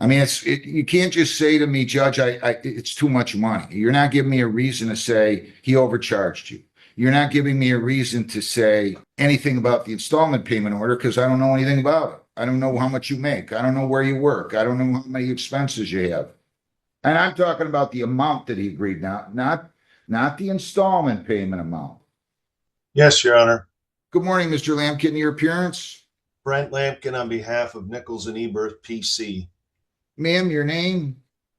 I mean, you can't just say to me, Judge, it's too much money. You're not giving me a reason to say he overcharged you. You're not giving me a reason to say anything about the installment payment order because I don't know anything about it. I don't know how much you make. I don't know where you work. I don't know how many expenses you have. And I'm talking about the amount that he agreed now, not the installment payment amount. Yes, Your Honor. Good morning, Mr. Lampkin. Your appearance? Brent Lampkin on behalf of Nichols and Eberth, PC. Ma'am, your name?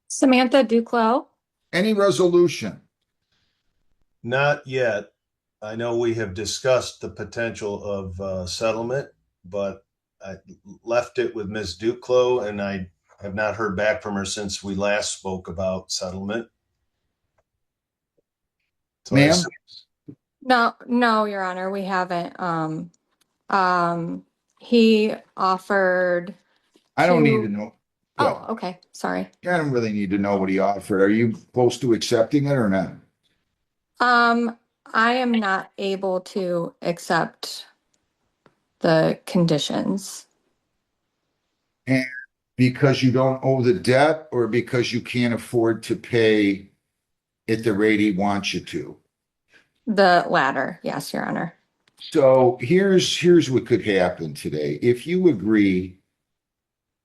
Samantha Duclos. Any resolution? Not yet. I know we have discussed the potential of settlement, but I left it with Ms. Duclos, and I have not heard back from her since we last spoke about settlement. So Ma'am? No, Your Honor, we haven't. He offered I don't need to to. know. Oh, But okay. Sorry. I don't really need to know what he offered. Are you close to accepting it or not? I am not able to accept the conditions. And because you don't owe the debt or because you can't afford to pay at the rate he wants you to? The latter, yes, Your Honor. So here's what could happen today. If you agree,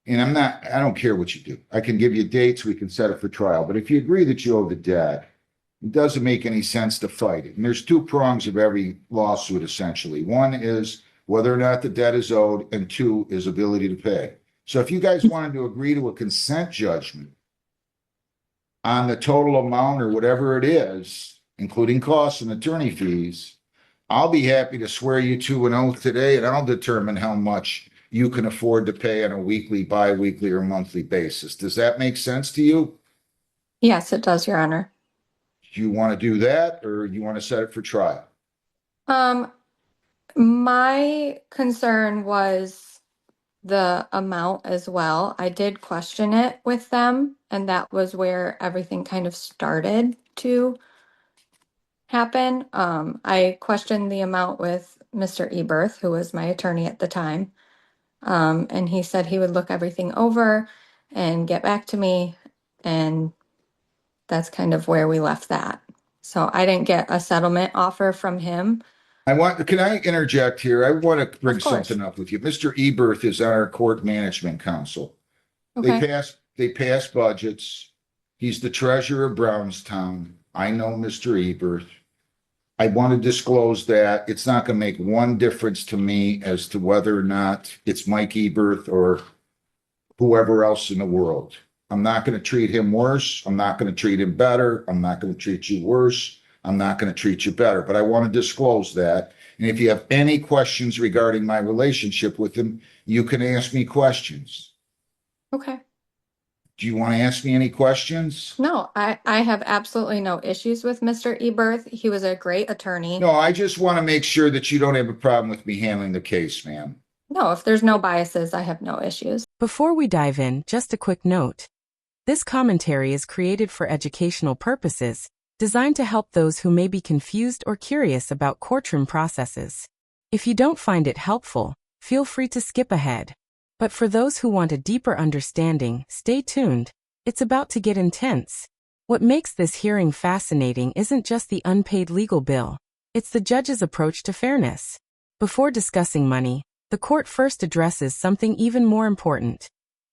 and I don't care what you do. I can give you dates, we can set it for trial. But if you agree that you owe the debt, it doesn't make any sense to fight it. And there's two prongs of every lawsuit, essentially. One is whether or not the debt is owed, and two is ability to pay. So if you guys wanted to agree to a consent judgment on the total amount or whatever it is, including costs and attorney fees, I'll be happy to swear you to an oath today, and I'll determine how much you can afford to pay on a weekly, bi-weekly, or monthly basis. Does that make sense to you? Yes, it does, Your Honor. Do you want to do that, or you want to set it for trial? My concern was the amount as well. I did question it with them, and that was where everything kind of started to happen. I questioned the amount with Mr. Eberth, who was my attorney at the time. And he said he would look everything over and get back to me. And that's kind of where we left that. So I didn't get a settlement offer from him. Can I interject here? I want to bring Of course. something up with you. Mr. Eberth is on our court management council. Okay. They pass budgets. He's the treasurer of Brownstown. I know Mr. Eberth. I want to disclose that it's not going to make one difference to me as to whether or not it's Mike Eberth or whoever else in the world. I'm not going to treat him worse. I'm not going to treat him better. I'm not going to treat you worse. I'm not going to treat you better. But I want to disclose that. And if you have any questions regarding my relationship with him, you can ask me questions. Okay. Do you want to ask me any questions? No, I have absolutely no issues with Mr. Eberth. He was a great attorney. No, I just want to make sure that you don't have a problem with me handling the case, ma'am. No, if there's no biases, I have no issues. Before we dive in, just a quick note. This commentary is created for educational purposes, designed to help those who may be confused or curious about courtroom processes. If you don't find it helpful, feel free to skip ahead. But for those who want a deeper understanding, stay tuned. It's about to get intense. What makes this hearing fascinating isn't just the unpaid legal bill. It's the judge's approach to fairness. Before discussing money, the court first addresses something even more important: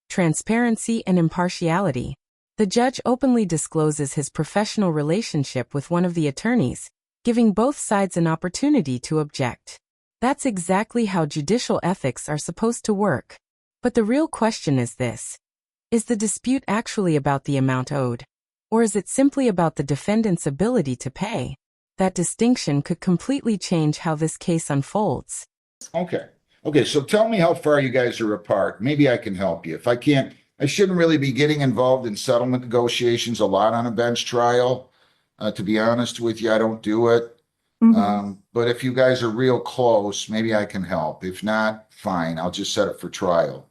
transparency and impartiality. The judge openly discloses his professional relationship with one of the attorneys, giving both sides an opportunity to object. That's exactly how judicial ethics are supposed to work. But the real question is this: is the dispute actually about the amount owed? Or is it simply about the defendant's ability to pay? That distinction could completely change how this case unfolds. Okay, so tell me how far you guys are apart. Maybe I can help you. If I can't, I shouldn't really be getting involved in settlement negotiations a lot on a bench trial. To be honest with you, I don't do it. But if you guys are real close, maybe I can help. If not, fine, I'll just set it for trial.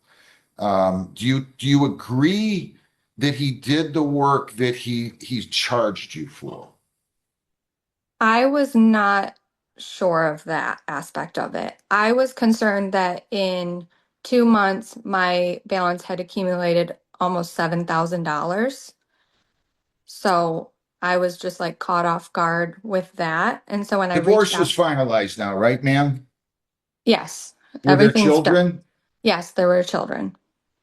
Do you agree that he did the work that he charged you for? I was not sure of that aspect of it. I was concerned that in 2 months, my balance had accumulated almost $7,000. So I was just like caught off guard with that. And so when I reached Divorce out, is finalized now, right, ma'am? yes, Were there everything's done. children? Yes, there were children.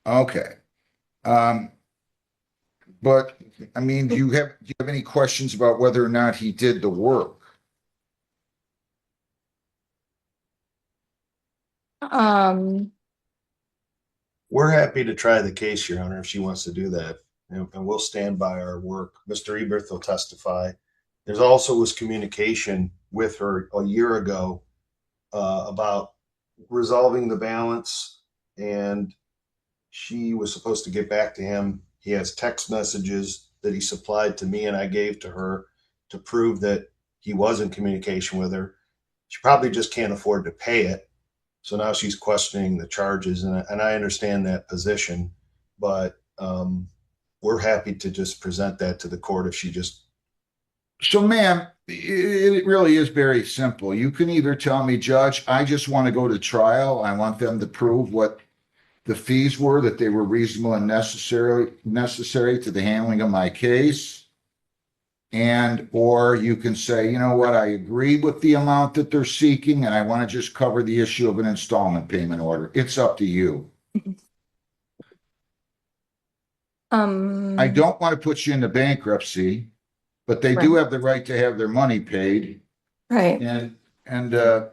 Okay. Um, but I mean, do you have any questions about whether or not he did the work? Um, We're happy to try the case, Your Honor, if she wants to do that. And we'll stand by our work. Mr. Eberth will testify. There's also was communication with her a year ago about resolving the balance, and she was supposed to get back to him. He has text messages that he supplied to me and I gave to her to prove that he was in communication with her. She probably just can't afford to pay it. So now she's questioning the charges, and I understand that position, but we're happy to just present that to the court if she just. So, ma'am, it really is very simple. You can either tell me, Judge, I just want to go to trial. I want them to prove what the fees were, that they were reasonable and necessary to the handling of my case. And, or you can say, you know what, I agree with the amount that they're seeking, and I want to just cover the issue of an installment payment order. It's up to you. I don't want to put you into bankruptcy, but they do Right. have the right to have their money paid. Right. And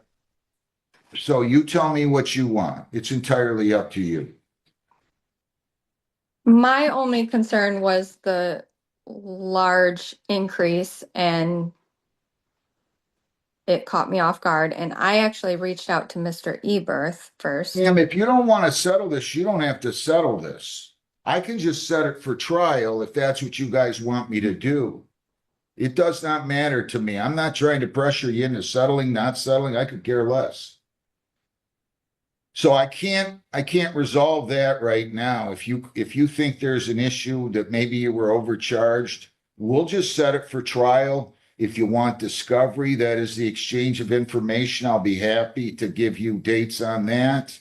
so you tell me what you want. It's entirely up to you. My only concern was the large increase, and it caught me off guard. And I actually reached out to Mr. Eberth first. Ma'am, if you don't want to settle this, you don't have to settle this. I can just set it for trial if that's what you guys want me to do. It does not matter to me. I'm not trying to pressure you into settling, not settling. I could care less. So I can't resolve that right now. If you think there's an issue that maybe you were overcharged, we'll just set it for trial. If you want discovery, that is the exchange of information. I'll be happy to give you dates on that.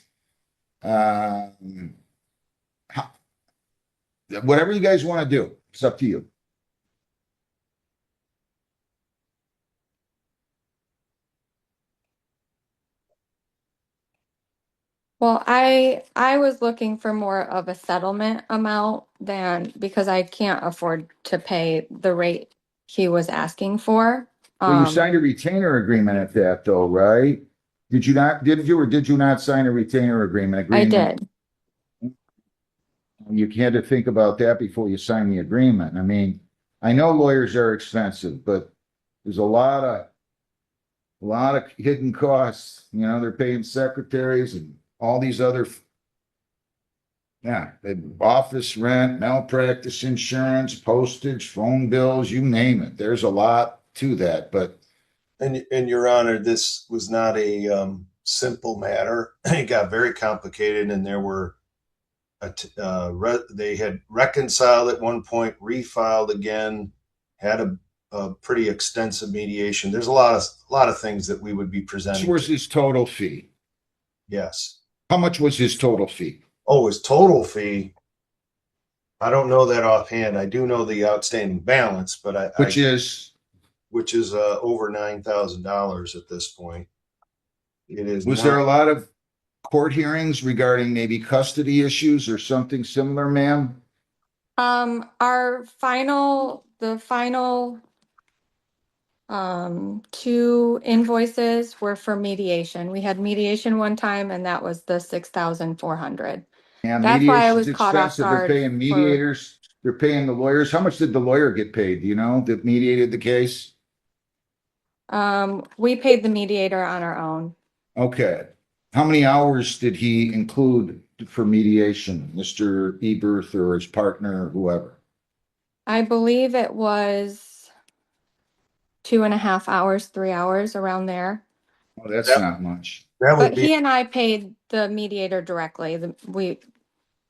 Whatever you guys want to do, it's up to you. Well, I was looking for more of a settlement amount than, because I can't afford to pay the rate he was asking for. Well, you signed a retainer agreement at that though, right? Did you not, did you or did you not sign a retainer agreement? I did. You had to think about that before you sign the agreement. I mean, I know lawyers are expensive, but there's a lot of hidden costs. You know, they're paying secretaries and all these other, yeah, office rent, malpractice insurance, postage, phone bills, you name it. There's a lot to that, but And Your Honor, this was not a simple matter. It got very complicated, and there were they had reconciled at one point, refiled again, had a pretty extensive mediation. There's a lot of things that we would be presenting. what was his total fee? Yes. How much was his total fee? Oh, his total fee. I don't know that offhand. I do know the outstanding balance, but Which is over $9,000 at this point. It is. Was there a lot of court hearings regarding maybe custody issues or something similar, ma'am? The final two invoices were for mediation. We had mediation one time, and that was the 6,400. Yeah, That's why I mediation's was caught off expensive. They're guard paying mediators. They're paying the lawyers. How much did the lawyer get paid? Do you know that mediated the case? We paid the mediator on our own. Okay. How many hours did he include for mediation, Mr. Eberth or his partner or whoever? I believe it was 2.5 hours, 3 hours, around there. Oh, that's Yep. not much. That would But be. he and I paid the mediator directly.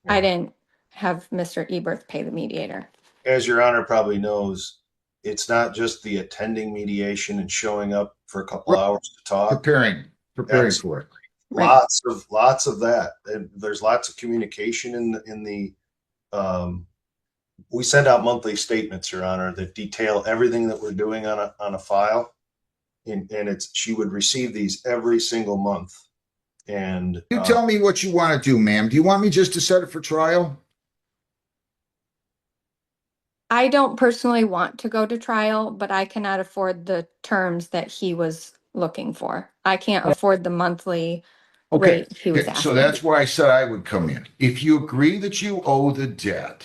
I didn't have Mr. Eberth pay the mediator. As Your Honor probably knows, it's not just the attending mediation and showing up for a couple hours to talk. Preparing That's for it. Right. Lots of that. And there's lots of communication in the we send out monthly statements, Your Honor, that detail everything that we're doing on a file. And she would receive these every single month. And You tell me what you want to do, ma'am. Do you want me just to set it for trial? I don't personally want to go to trial, but I cannot afford the terms that he was looking for. I can't afford the monthly Okay. rate he was Okay, asking. so that's why I said I would come in. If you agree that you owe the debt,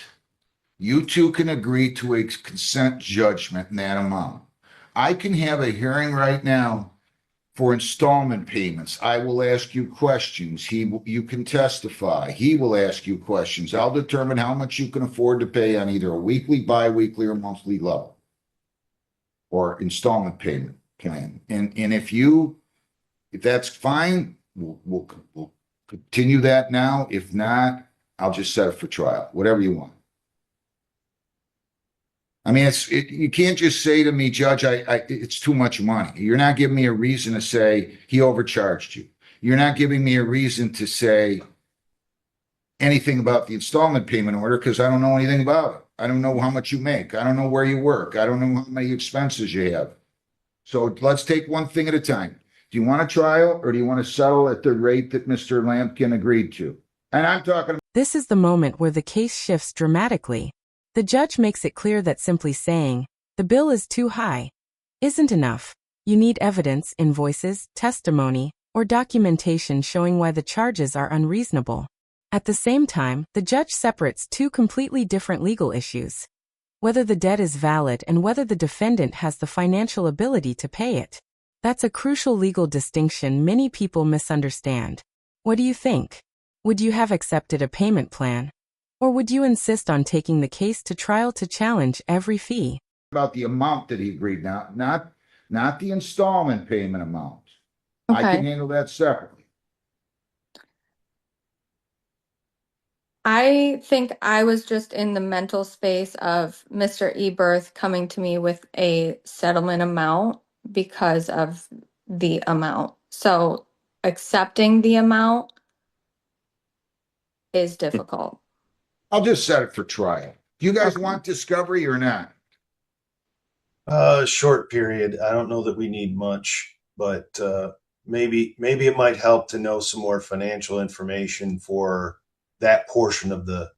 you two can agree to a consent judgment in that amount. I can have a hearing right now for installment payments. I will ask you questions. You can testify. He will ask you questions. I'll determine how much you can afford to pay on either a weekly, bi-weekly, or monthly level or installment payment plan. And if that's fine, we'll continue that now. If not, I'll just set it for trial, whatever you want. I mean, you can't just say to me, Judge, it's too much money. You're not giving me a reason to say he overcharged you. You're not giving me a reason to say anything about the installment payment order because I don't know anything about it. I don't know how much you make. I don't know where you work. I don't know how many expenses you have. So let's take one thing at a time. Do you want a trial or do you want to settle at the rate that Mr. Lampkin agreed to? And I'm talking. This is the moment where the case shifts dramatically. The judge makes it clear that simply saying, the bill is too high, isn't enough. You need evidence, invoices, testimony, or documentation showing why the charges are unreasonable. At the same time, the judge separates two completely different legal issues: whether the debt is valid and whether the defendant has the financial ability to pay it. That's a crucial legal distinction many people misunderstand. What do you think? Would you have accepted a payment plan? Or would you insist on taking the case to trial to challenge every fee? About the amount that he agreed, not the installment payment amount. I can Okay. handle that separately. I think I was just in the mental space of Mr. Eberth coming to me with a settlement amount because of the amount. So accepting the amount is difficult. I'll just set it for trial. Do you guys Okay. want discovery or not? Short period. I don't know that we need much, but maybe it might help to know some more financial information for that portion of the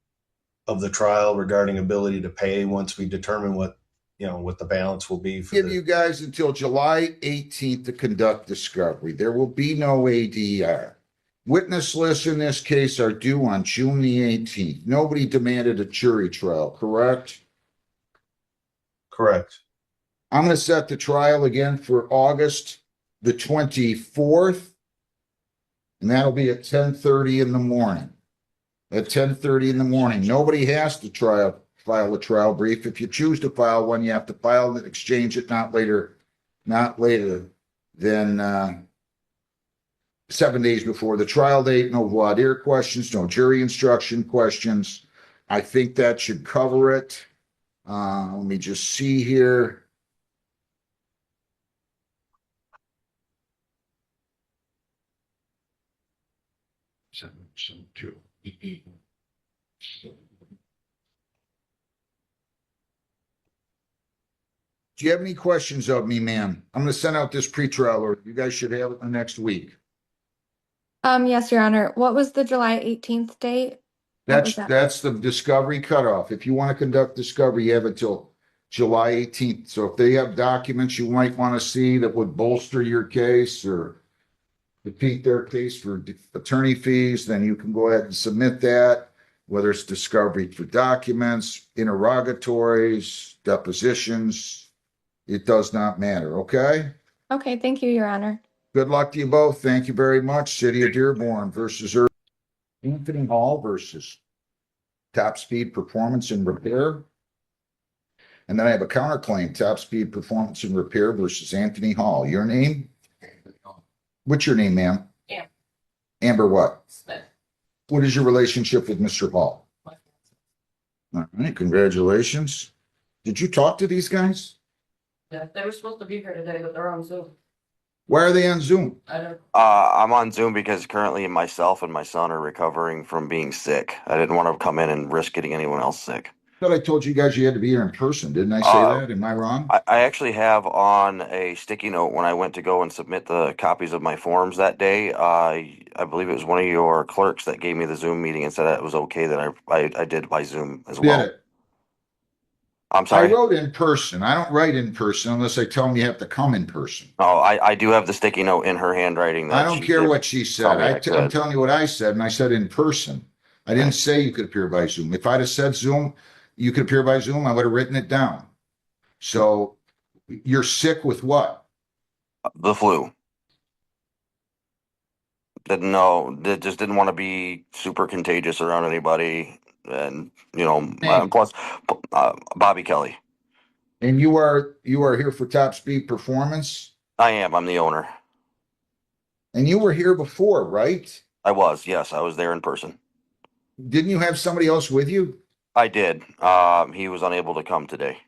trial regarding ability to pay once we determine what the balance will be for Give you guys until July 18th to conduct discovery. There will be no ADR. Witness lists in this case are due on June the 18th. Nobody demanded a jury trial, correct? Correct. I'm going to set the trial again for August the 24th, and that'll be at 10:30 in the morning. At 10:30 in the morning. Nobody has to file a trial brief. If you choose to file one, you have to file and exchange it not later than 7 days before the trial date. No voir dire questions, no jury instruction questions. I think that should cover it. Let me just see here. Two. Do you have any questions of me, ma'am? I'm going to send out this pretrial order. You guys should have it next week. Yes, Your Honor. What was the July 18th date? What was that? That's the discovery cutoff. If you want to conduct discovery, you have until July 18th. So if they have documents you might want to see that would bolster your case or defeat their case for attorney fees, then you can go ahead and submit that, whether it's discovery for documents, interrogatories, depositions. It does not matter, okay? Okay, thank you, Your Honor. Good luck to you both. Thank you very much. City of Dearborn versus Anthony Hall versus Top Speed Performance and Repair. And then I have a counterclaim, Top Speed Performance and Repair versus Anthony Hall. Your name? What's your name, ma'am? Amber. Amber what? Smith. What is your relationship with Mr. Hall? All right, congratulations. Did you talk to these guys? Yeah, they were supposed to be here today, but they're on Zoom. Why are they on Zoom? I'm on Zoom because currently myself and my son are recovering from being sick. I didn't want to come in and risk getting anyone else sick. I thought I told you guys you had to be here in person. Didn't I say Uh, that? Am I wrong? I actually have on a sticky note when I went to go and submit the copies of my forms that day. I believe it was one of your clerks that gave me the Zoom meeting and said that it was okay that I did by Zoom as Did well. it? I'm I sorry. wrote in person. I don't write in person unless I tell them you have to come in person. Oh, I do have the sticky note in her handwriting I that don't she care did what she tell said. me I I'm could. telling you what I said, and I said in person. I didn't Okay. say you could appear by Zoom. If I'd have said Zoom, you could appear by Zoom, I would have written it down. So you're sick with what? The flu. Didn't know. Just didn't want to be super contagious around anybody, and Name. plus Bobby Kelly. And you are here for Top Speed Performance, I am. I'm the owner. and you were here before, right? I was. Yes, I was there in person. Didn't you have somebody else with you? I did. He was unable to come today.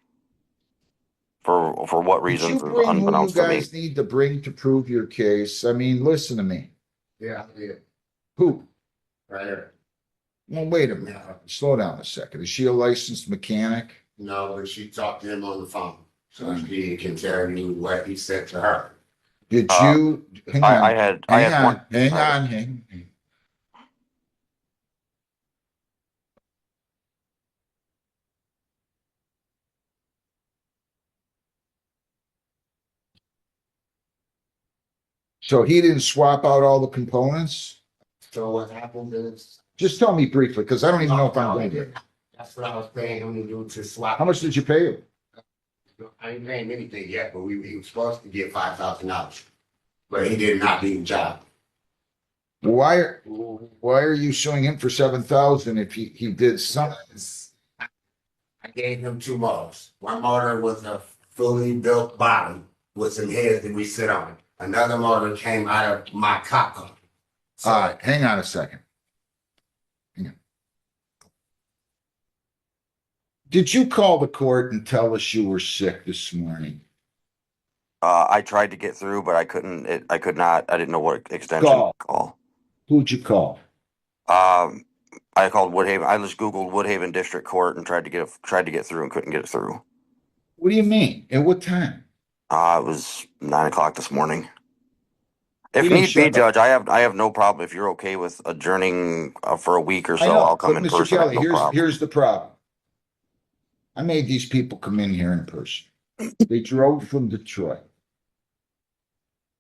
For what Did you reasons is bring who you unbeknownst to me. guys need to bring to prove your case? I mean, listen to me. Yeah, yeah, Who? right here. Well, wait a minute. Slow down a second. Is she a licensed mechanic? No, but she talked to him on the phone, so he can tell you what he said to her. Did Uh, you? Hang I on. had Hang one. on. Hang Sorry. on. Hang on. So he didn't swap out all the components? So what happened is, Just tell me briefly, because I don't even know if I'm going to. that's what I was paying him to do to swap. How much did you pay him? I ain't paying anything yet, but he was supposed to get $5,000, but he did not do the job. Why are you suing him for 7,000 if he did something? I gave him two motors. One motor was a fully built bottom with some heads that we sit on. Another motor came out of my cop car. So All right, hang on a second. Hang on. Did you call the court and tell us you were sick this morning? I tried to get through, but I couldn't. I could not. I didn't know what extension Call. to call. Who'd you call? I called Woodhaven. I just Googled Woodhaven District Court and tried to get through and couldn't get it through. What do you mean? At what time? It was 9 o'clock this morning. If You didn't need be, shut up. Judge, I have no problem. If you're okay with adjourning for a week or I so, know, I'll come but in Mr. person. I have Kelly, no problem. here's the problem. I made these people come in here in person. They drove from Detroit.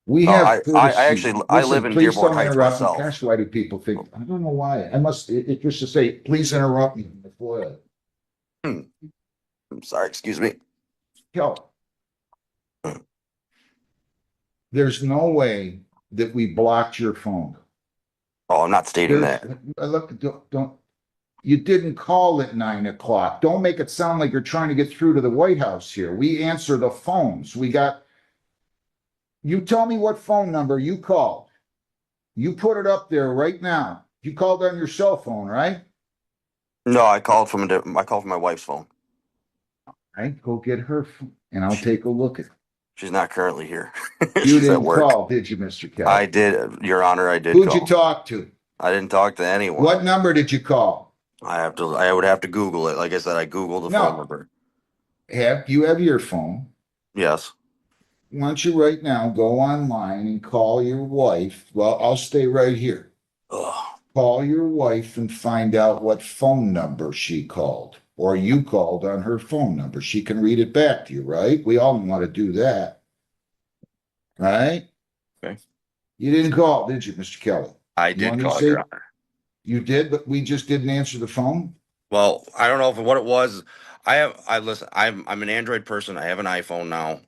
We No, have I courtesy. actually I live in Please Dearborn don't Heights interrupt me. myself. Gosh, why do people think? I don't know why. It just to say, please interrupt me before. I'm sorry, excuse me. Kelly, there's no way that we blocked your phone. Oh, I'm not stating There's, that. look, don't, you didn't call at 9 o'clock. Don't make it sound like you're trying to get through to the White House here. We answer the phones. You tell me what phone number you called. You put it up there right now. You called on your cell phone, right? No, I called from my wife's phone. Right, go get her phone and I'll take a look at it. She's not currently here. You She's at didn't work. call, did you, Mr. Kelly? I did, Your Honor. I did Who'd call. you talk to? I didn't talk to anyone. What number did you call? I would have to Google it. Like I said, I Googled the No. phone number. You have your phone. Yes. Why don't you right now go online and call your wife? Well, I'll stay right here. Ugh. Call your wife and find out what phone number she called, or you called on her phone number. She can read it back to you, right? We all want to do that, right? Okay. You didn't call, did you, Mr. Kelly? I did want me to call, say- Your Honor. You did, but we just didn't answer the phone? Well, I don't know if what it was. Listen. I'm an Android person. I have an iPhone now,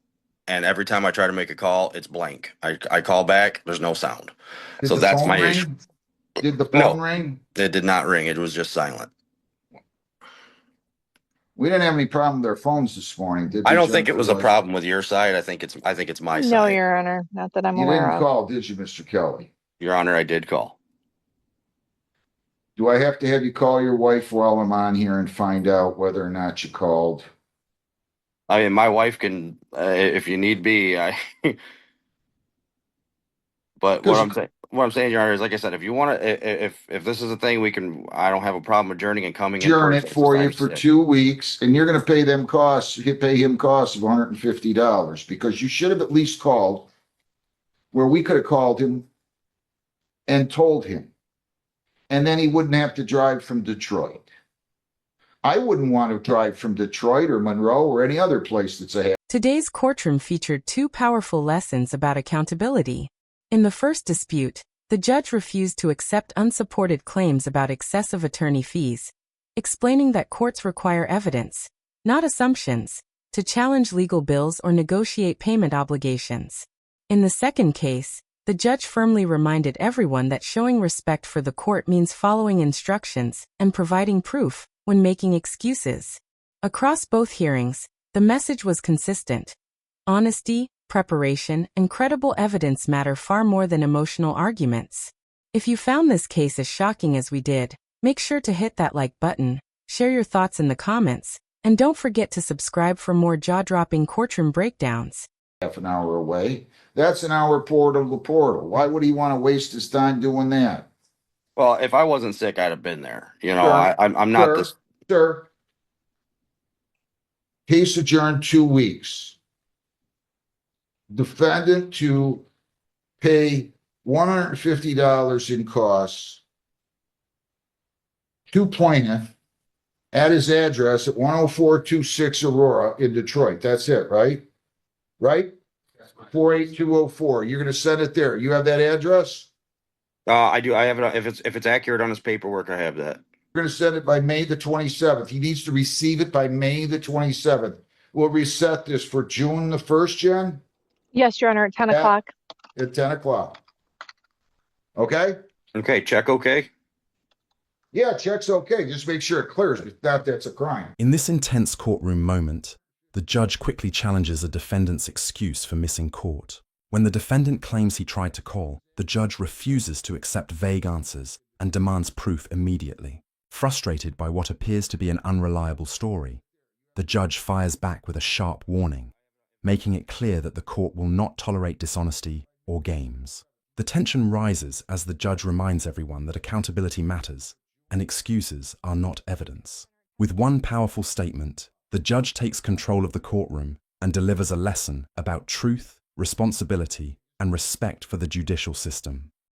and every time I try to make a call, it's blank. I call back. There's no sound. Did So the that's phone my ring? issue. Did the No. phone ring? It did not ring. It was just silent. We didn't have any problem with our phones this morning, did we? I don't think it Jennifer was a White? problem with your side. I think it's my No, side. Your Honor, not that I'm You aware didn't of. call, did you, Mr. Kelly? Your Honor, I did call. Do I have to have you call your wife while I'm on here and find out whether or not you called? I mean, my wife can, if you need be. But Because what I'm saying, Your Honor, is like I said, if you want to, if this is a thing, we can. I don't have a problem adjourning and coming in adjourn it person. for you It's for sick. 2 weeks, and you're going to pay them costs. You pay him costs of $150 because you should have at least called where we could have called him and told him, and then he wouldn't have to drive from Detroit. I wouldn't want to drive from Detroit or Monroe or any other place that's a. Today's courtroom featured two powerful lessons about accountability. In the first dispute, the judge refused to accept unsupported claims about excessive attorney fees, explaining that courts require evidence, not assumptions, to challenge legal bills or negotiate payment obligations. In the second case, the judge firmly reminded everyone that showing respect for the court means following instructions and providing proof when making excuses. Across both hearings, the message was consistent. Honesty, preparation, and credible evidence matter far more than emotional arguments. If you found this case as shocking as we did, make sure to hit that like button, share your thoughts in the comments, and don't forget to subscribe for more jaw-dropping courtroom breakdowns. Half an hour away. That's an hour portal to portal. Why would he want to waste his time doing that? Well, if I wasn't sick, I'd have been there. You know, Sir, I'm not sir, this. sir. Case adjourned 2 weeks. Defendant to pay $150 in costs to plaintiff at his address at 10426 Aurora in Detroit. That's it, right? Right? 48204. You're going to send it there. You have that address? I do. I have it. If it's accurate on his paperwork, I have that. You're going to send it by May the 27th. He needs to receive it by May the 27th. We'll reset this for June the 1st, Jen, Yes, Your Honor, at 10 o'clock. at 10 o'clock. Okay? Okay, check okay. Yeah, check's okay. Just make sure it clears. If not, that's a crime. In this intense courtroom moment, the judge quickly challenges a defendant's excuse for missing court. When the defendant claims he tried to call, the judge refuses to accept vague answers and demands proof immediately. Frustrated by what appears to be an unreliable story, the judge fires back with a sharp warning, making it clear that the court will not tolerate dishonesty or games. The tension rises as the judge reminds everyone that accountability matters and excuses are not evidence. With one powerful statement, the judge takes control of the courtroom and delivers a lesson about truth, responsibility, and respect for the judicial system.